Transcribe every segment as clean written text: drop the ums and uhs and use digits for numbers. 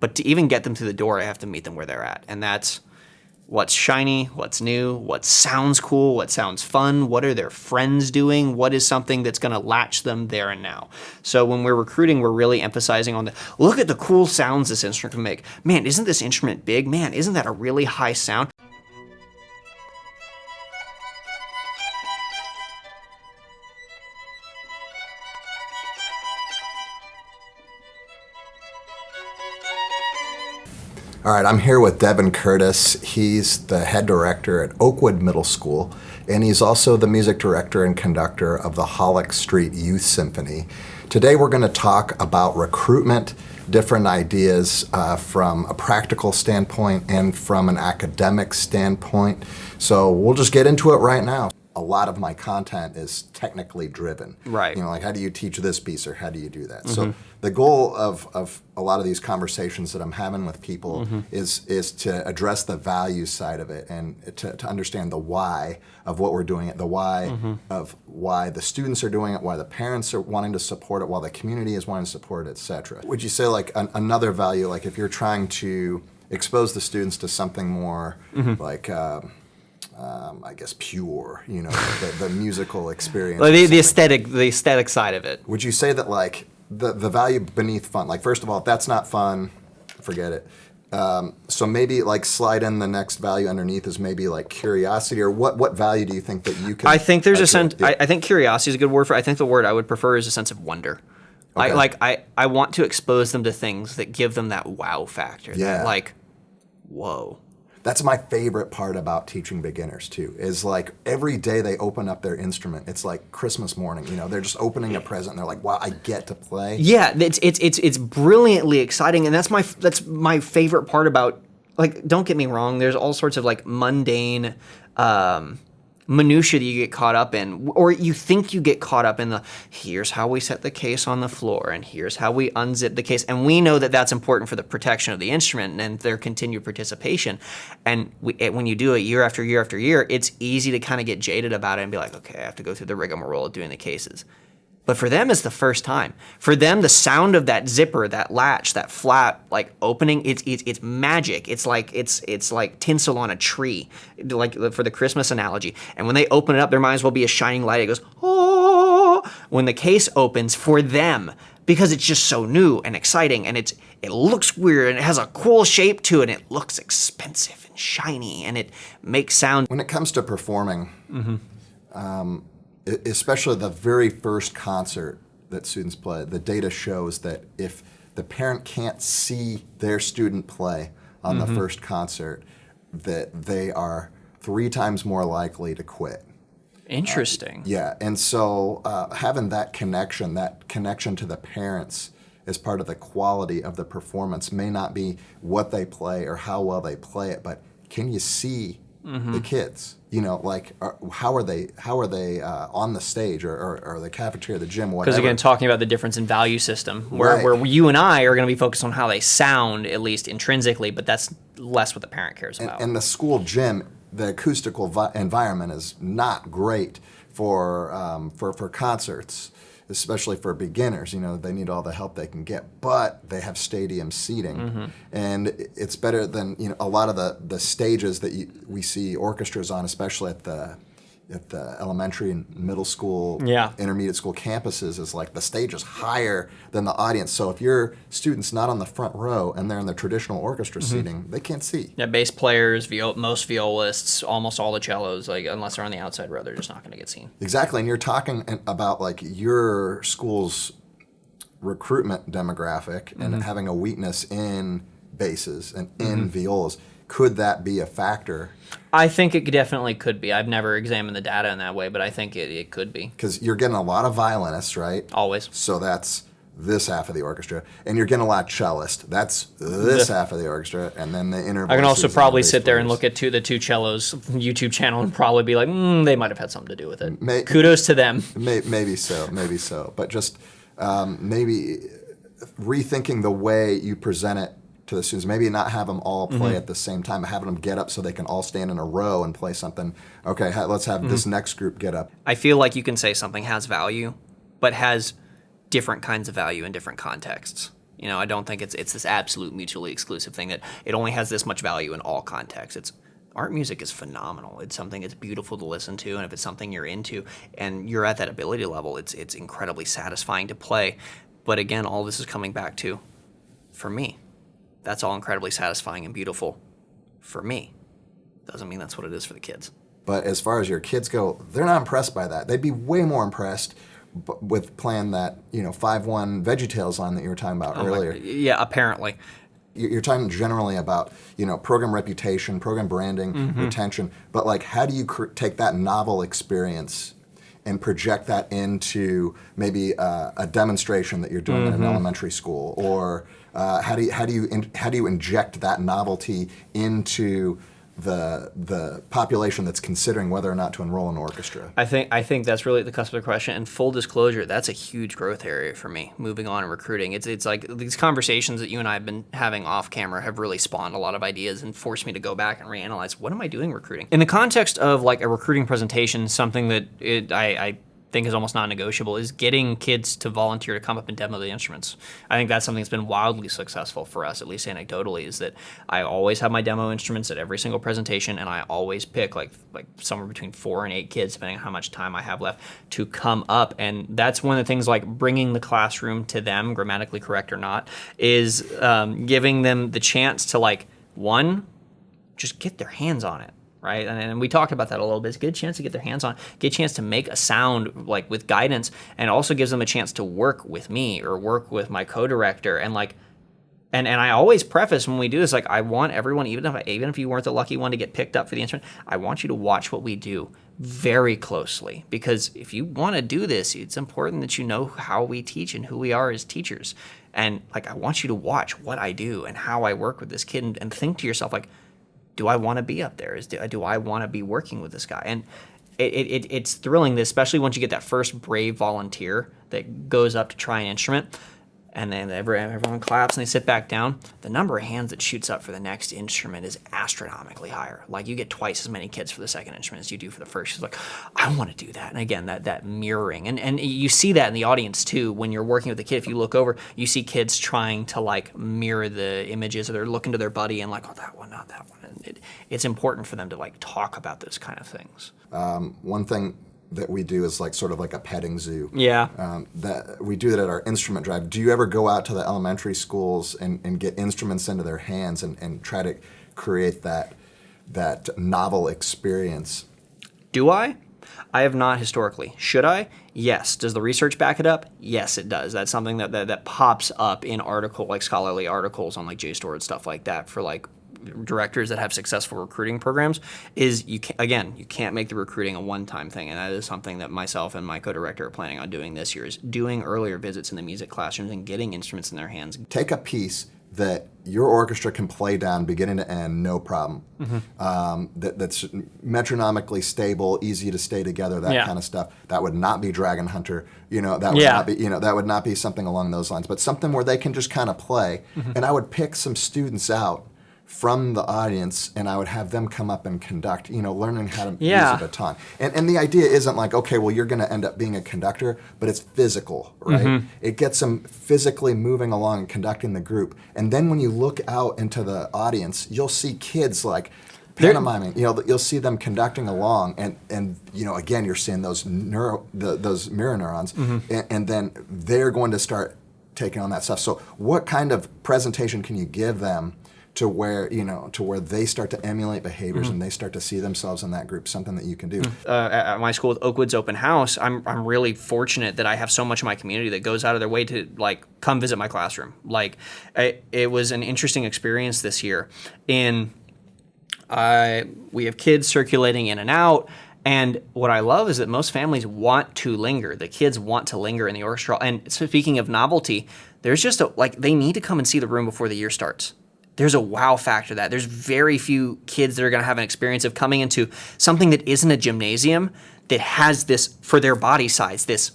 But to even get them through the door, I have to meet them where they're at. And that's what's shiny, what's new, what sounds cool, what sounds fun, what are their friends doing, what is something that's going to latch them there and now. So when we're recruiting, we're really emphasizing on look at the cool sounds this instrument can make. Man, isn't this instrument big? Man, isn't that a really high sound? All right, I'm here with Devon Curtis. He's the head director at Oakwood Middle School, and he's also the music director and conductor of the Hollick Street Youth Symphony. Today we're going to talk about recruitment, different ideas from a practical standpoint and from an academic standpoint. So we'll just get into it right now. A lot of my content is technically driven. Right. You know, like how do you teach this piece or how do you do that? Mm-hmm. So the goal of a lot of these conversations that I'm having with people is to address the value side of it and to understand the why of what we're doing it, the why of why the students are doing it, why the parents are wanting to support it, why the community is wanting to support it, et cetera. Would you say like another value, like if you're trying to expose the students to something more like I guess pure, you know, the musical experience. Like the aesthetic side of it. Would you say that like the value beneath fun, like first of all, if that's not fun, forget it. So maybe like slide in the next value underneath is maybe like curiosity, or what value do you think that you can? I think there's a sense. I think curiosity is a good word for it. I think the word I would prefer is a sense of wonder. Okay. I want to expose them to things that give them that wow factor. Yeah. Like, whoa. That's my favorite part about teaching beginners too, is like every day they open up their instrument, it's like Christmas morning, you know, they're just opening a present and they're like, wow, I get to play. Yeah, it's brilliantly exciting, and that's my favorite part about, like, don't get me wrong, there's all sorts of like mundane minutia that you get caught up in, or you think you get caught up in here's how we set the case on the floor, and here's how we unzip the case, and we know that that's important for the protection of the instrument and their continued participation. And when you do it year after year after year, it's easy to kind of get jaded about it and be like, okay, I have to go through the rigmarole of doing the cases. But for them, it's the first time. For them, the sound of that zipper, that latch, that flap, like opening, it's magic. It's like tinsel on a tree, like for the Christmas analogy. And when they open it up, there might as well be a shining light. It goes, oh, when the case opens for them, because it's just so new and exciting, and it looks weird, and it has a cool shape to it, and it looks expensive and shiny, and it makes sound. When it comes to performing, especially the very first concert that students play, the data shows that if the parent can't see their student play on the first concert, that they are 3 times more likely to quit. Interesting. Yeah, and so having that connection to the parents as part of the quality of the performance may not be what they play or how well they play it, but can you see the kids? You know, like how are they on the stage or the cafeteria, the gym, whatever. Because again, talking about the difference in value system, where you and I are going to be focused on how they sound, at least intrinsically, but that's less what the parent cares about. And the school gym, the acoustical environment is not great for concerts, especially for beginners. You know, they need all the help they can get, but they have stadium seating, and it's better than, you know, a lot of the stages that we see orchestras on, especially at the elementary and middle school, intermediate school campuses, is like the stage is higher than the audience. So if your student's not on the front row and they're in the traditional orchestra seating, they can't see. Yeah, bass players, most violists, almost all the cellos, like unless they're on the outside row, they're just not going to get seen. Exactly, and you're talking about like your school's recruitment demographic and having a weakness in basses and in violas. Could that be a factor? I think it definitely could be. I've never examined the data in that way, but I think it could be. Because you're getting a lot of violinists, right? Always. So that's this half of the orchestra. And you're getting a lot of cellists. That's this half of the orchestra. And then the inner voices. I can also probably sit there and look at the two cellos YouTube channel and probably be like, they might have had something to do with it. Kudos to them. Maybe so. But just maybe rethinking the way you present it to the students, maybe not have them all play at the same time, but having them get up so they can all stand in a row and play something. Okay, let's have this next group get up. I feel like you can say something has value, but has different kinds of value in different contexts. I don't think it's this absolute mutually exclusive thing that it only has this much value in all contexts. Art music is phenomenal. It's something that's beautiful to listen to, and if it's something you're into and you're at that ability level, it's incredibly satisfying to play. But again, all this is coming back to, for me, that's all incredibly satisfying and beautiful for me. Doesn't mean that's what it is for the kids. But as far as your kids go, they're not impressed by that. They'd be way more impressed with playing that 5-1 VeggieTales line that you were talking about earlier. Yeah, apparently. You're talking generally about program reputation, program branding, retention, but like how do you take that novel experience and project that into maybe a demonstration that you're doing in an elementary school, or how do you inject that novelty into the population that's considering whether or not to enroll in an orchestra? I think that's really at the cusp of the question. And full disclosure, that's a huge growth area for me. Moving on in recruiting, it's like these conversations that you and I have been having off camera have really spawned a lot of ideas and forced me to go back and reanalyze what am I doing recruiting in the context of like a recruiting presentation. Something that I think is almost non-negotiable is getting kids to volunteer to come up and demo the instruments. I think that's something that's been wildly successful for us, at least anecdotally, is that I always have my demo instruments at every single presentation, and I always pick like somewhere between 4 and 8 kids, depending on how much time I have left, to come up. And that's one of the things, like bringing the classroom to them, grammatically correct or not, is giving them the chance to just get their hands on it. Right, and we talked about that a little bit. It's a good chance to get their hands on, get a chance to make a sound like with guidance, and also gives them a chance to work with me or work with my co-director. And I always preface when we do this, I want everyone, even if you weren't the lucky one to get picked up for the instrument, I want you to watch what we do very closely, because if you want to do this, it's important that you know how we teach and who we are as teachers. And I want you to watch what I do and how I work with this kid, and think to yourself do I want to be up there? Do I want to be working with this guy? And it's thrilling, especially once you get that first brave volunteer that goes up to try an instrument, and then everyone claps and they sit back down. The number of hands that shoots up for the next instrument is astronomically higher. You get twice as many kids for the second instrument as you do for the first. It's I want to do that. And again, that mirroring. And you see that in the audience too when you're working with the kid. If you look over, you see kids trying to mirror the images, or they're looking to their buddy and oh, that one, not that one. And it's important for them to talk about those kind of things. One thing that we do is sort of like a petting zoo. Yeah. That we do that at our instrument drive. Do you ever go out to the elementary schools and get instruments into their hands and try to create that novel experience? Do I? I have not historically. Should I? Yes. Does the research back it up? Yes, it does. That's something that pops up in scholarly articles on JSTOR and stuff like that for directors that have successful recruiting programs. Is you can't make the recruiting a one-time thing, and that is something that myself and my co-director are planning on doing this year, is doing earlier visits in the music classrooms and getting instruments in their hands. Take a piece that your orchestra can play down beginning to end, no problem. That's metronomically stable, easy to stay together, that kind of stuff. That would not be Dragon Hunter. That would not be something along those lines, but something where they can just kind of play. And I would pick some students out from the audience, and I would have them come up and conduct, learning how to use a baton. And the idea isn't okay, well, you're going to end up being a conductor, but it's physical, right? It gets them physically moving along and conducting the group. And then when you look out into the audience, you'll see kids pantomiming, you'll see them conducting along, and again, you're seeing those those mirror neurons, and then they're going to start taking on that stuff. So what kind of presentation can you give them to where they start to emulate behaviors and they start to see themselves in that group? Something that you can do. At my school with Oakwoods Open House, I'm really fortunate that I have so much of my community that goes out of their way to come visit my classroom. It was an interesting experience this year. We have kids circulating in and out. And what I love is that most families want to linger. The kids want to linger in the orchestra. And speaking of novelty, there's just they need to come and see the room before the year starts. There's a wow factor to that. There's very few kids that are going to have an experience of coming into something that isn't a gymnasium that has this, for their body size, this,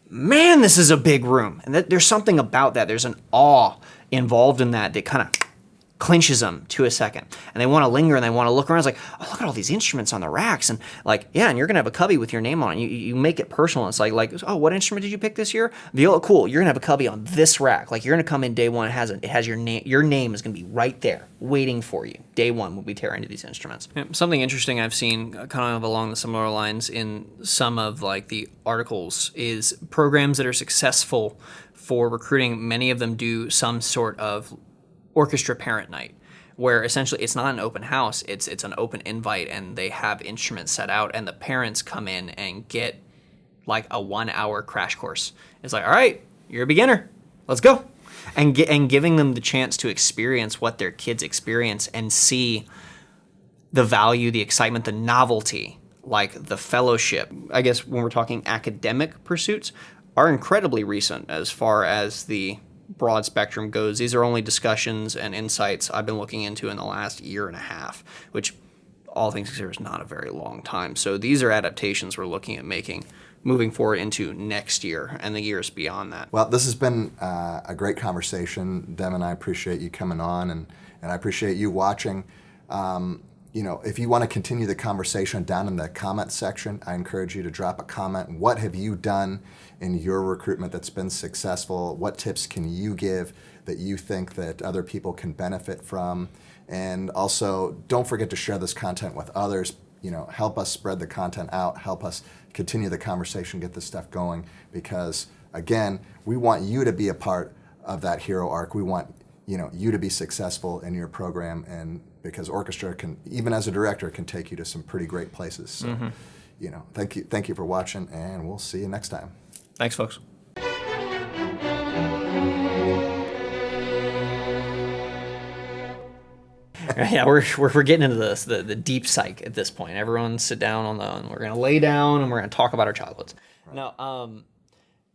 man, this is a big room. And there's something about that. There's an awe involved in that kind of clinches them to a second, and they want to linger and they want to look around. It's like, oh, look at all these instruments on the racks, and like, yeah, and you're gonna have a cubby with your name on it. You make it personal. It's like, oh, what instrument did you pick this year? Viola, cool. You're gonna have a cubby on this rack. Like, you're gonna come in day one. It has your name. Your name is gonna be right there, waiting for you. Day one when we tear into these instruments. Yeah, something interesting I've seen, kind of along the similar lines in some of like the articles, is programs that are successful for recruiting. Many of them do some sort of orchestra parent night, where essentially it's not an open house, it's an open invite, and they have instruments set out, and the parents come in and get like a 1 hour crash course. It's like, all right, you're a beginner, let's go. And giving them the chance to experience what their kids experience and see the value, the excitement, the novelty, like the fellowship. I guess when we're talking academic pursuits, are incredibly recent as far as the broad spectrum goes. These are only discussions and insights I've been looking into in the last year and a half, which all things considered is not a very long time. So these are adaptations we're looking at making moving forward into next year and the years beyond that. Well, this has been a great conversation. Devon, I appreciate you coming on, and I appreciate you watching. If you want to continue the conversation down in the comment section, I encourage you to drop a comment. What have you done in your recruitment that's been successful? What tips can you give that you think that other people can benefit from? And also, don't forget to share this content with others. Help us spread the content out. Help us continue the conversation, get this stuff going. Because again, we want you to be a part of that hero arc. We want you to be successful in your program, and because orchestra can, even as a director, can take you to some pretty great places. So, thank you for watching, and we'll see you next time. Thanks, folks. Yeah, we're getting into this, the deep psych at this point. Everyone sit down and we're gonna lay down and we're gonna talk about our childhoods. Right. Now,